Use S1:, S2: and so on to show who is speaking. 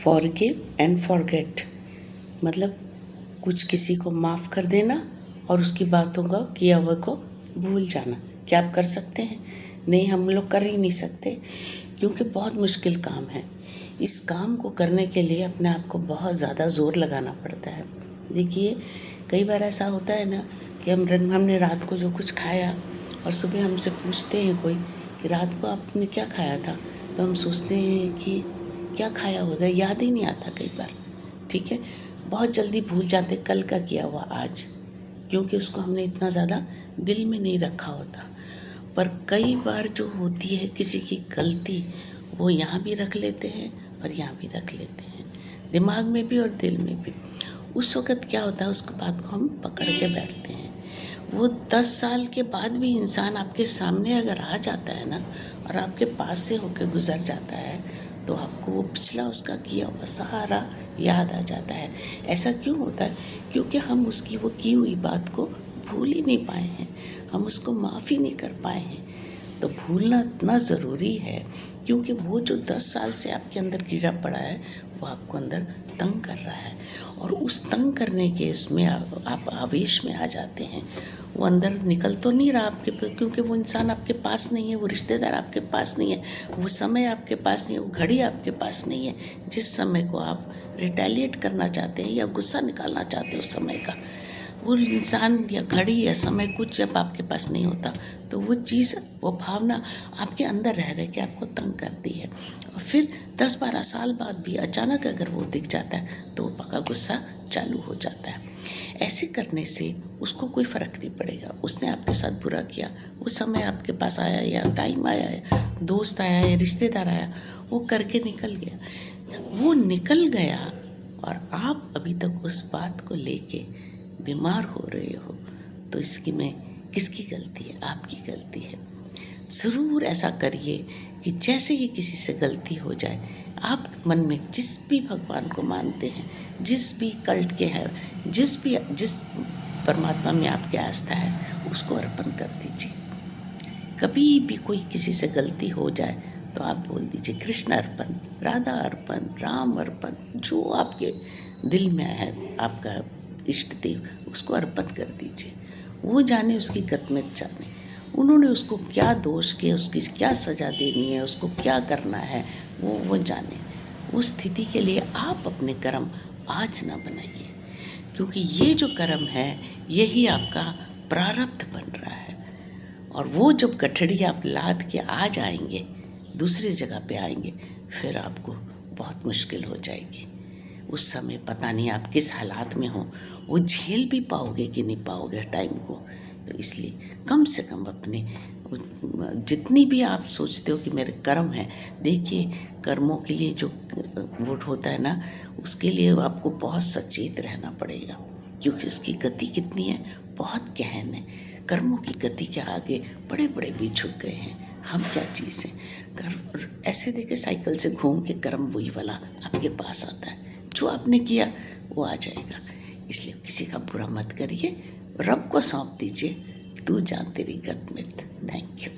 S1: Forgive and forget मतलब कुछ किसी को माफ़ कर देना और उसकी बातों का किया हुए को भूल जाना। क्या आप कर सकते हैं? नहीं, हम लोग कर ही नहीं सकते क्योंकि बहुत मुश्किल काम है। इस काम को करने के लिए अपने आप को बहुत ज़्यादा ज़ोर लगाना पड़ता है। देखिए, कई बार ऐसा होता है ना कि हमने रात को जो कुछ खाया और सुबह हमसे पूछते हैं कोई कि रात को आपने क्या खाया था, तो हम सोचते हैं कि क्या खाया होगा, याद ही नहीं आता कई बार। ठीक है, बहुत जल्दी भूल जाते कल का किया हुआ आज, क्योंकि उसको हमने इतना ज़्यादा दिल में नहीं रखा होता। पर कई बार जो होती है किसी की गलती, वो यहाँ भी रख लेते हैं और यहाँ भी रख लेते हैं, दिमाग में भी और दिल में भी। उस वक़्त क्या होता है, उसके बात को हम पकड़ के बैठते हैं। वो 10 साल के बाद भी इंसान आपके सामने अगर आ जाता है ना और आपके पास से होकर गुजर जाता है, तो आपको वो पिछला उसका किया हुआ सारा याद आ जाता है। ऐसा क्यों होता है? क्योंकि हम उसकी वो की हुई बात को भूल ही नहीं पाए हैं, हम उसको माफ़ ही नहीं कर पाए हैं। तो भूलना इतना ज़रूरी है क्योंकि वो जो 10 साल से आपके अंदर कीड़ा पड़ा है, वो आपको अंदर तंग कर रहा है और उस तंग करने के इसमें आप आवेश में आ जाते हैं। वो अंदर निकल तो नहीं रहा आपके, क्योंकि वो इंसान आपके पास नहीं है, वो रिश्तेदार आपके पास नहीं है, वो समय आपके पास नहीं है, वो घड़ी आपके पास नहीं है जिस समय को आप रिटेलिएट करना चाहते हैं या गुस्सा निकालना चाहते हैं। उस समय का वो इंसान या घड़ी या समय कुछ जब आपके पास नहीं होता, तो वो चीज़, वो भावना आपके अंदर रह के आपको तंग करती है। और फिर 10-12 साल बाद भी अचानक अगर वो दिख जाता है तो वो पक्का गुस्सा चालू हो जाता है। ऐसे करने से उसको कोई फ़र्क नहीं पड़ेगा, उसने आपके साथ बुरा किया, वो समय आपके पास आया या टाइम आया या दोस्त आया या रिश्तेदार आया, वो करके निकल गया। वो निकल गया और आप अभी तक उस बात को लेके बीमार हो रहे हो, तो इसकी में किसकी गलती है? आपकी गलती है। ज़रूर ऐसा करिए कि जैसे ही किसी से गलती हो जाए, आप मन में जिस भी भगवान को मानते हैं, जिस भी कल्ट के हैं, जिस परमात्मा में आपकी आस्था है, उसको अर्पण कर दीजिए। कभी भी कोई किसी से गलती हो जाए तो आप बोल दीजिए कृष्ण अर्पण, राधा अर्पण, राम अर्पण, जो आपके दिल में है आपका इष्ट देव, उसको अर्पण कर दीजिए। वो जाने, उसकी गतमत जाने, उन्होंने उसको क्या दोष किया, उसकी क्या सज़ा देनी है, उसको क्या करना है, वो जाने। उस स्थिति के लिए आप अपने कर्म आज ना बनाइए, क्योंकि ये जो कर्म है यही आपका प्रारब्ध बन रहा है। और वो जब गठड़ी आप लाद के आ जाएंगे, दूसरी जगह पे आएंगे, फिर आपको बहुत मुश्किल हो जाएगी। उस समय पता नहीं आप किस हालात में हो, वो झेल भी पाओगे कि नहीं पाओगे टाइम को। तो इसलिए कम से कम अपने जितनी भी आप सोचते हो कि मेरे कर्म है, देखिए कर्मों के लिए जो वो होता है ना, उसके लिए आपको बहुत सचेत रहना पड़ेगा, क्योंकि उसकी गति कितनी है, बहुत गहन है। कर्मों की गति के आगे बड़े बड़े भी झुक गए हैं, हम क्या चीज़ हैं। कर्म ऐसे देखे साइकिल से घूम के कर्म वही वाला आपके पास आता है, जो आपने किया वो आ जाएगा। इसलिए किसी का बुरा मत करिए, रब को सौंप दीजिए, तू जान तेरी गत में। Thank you.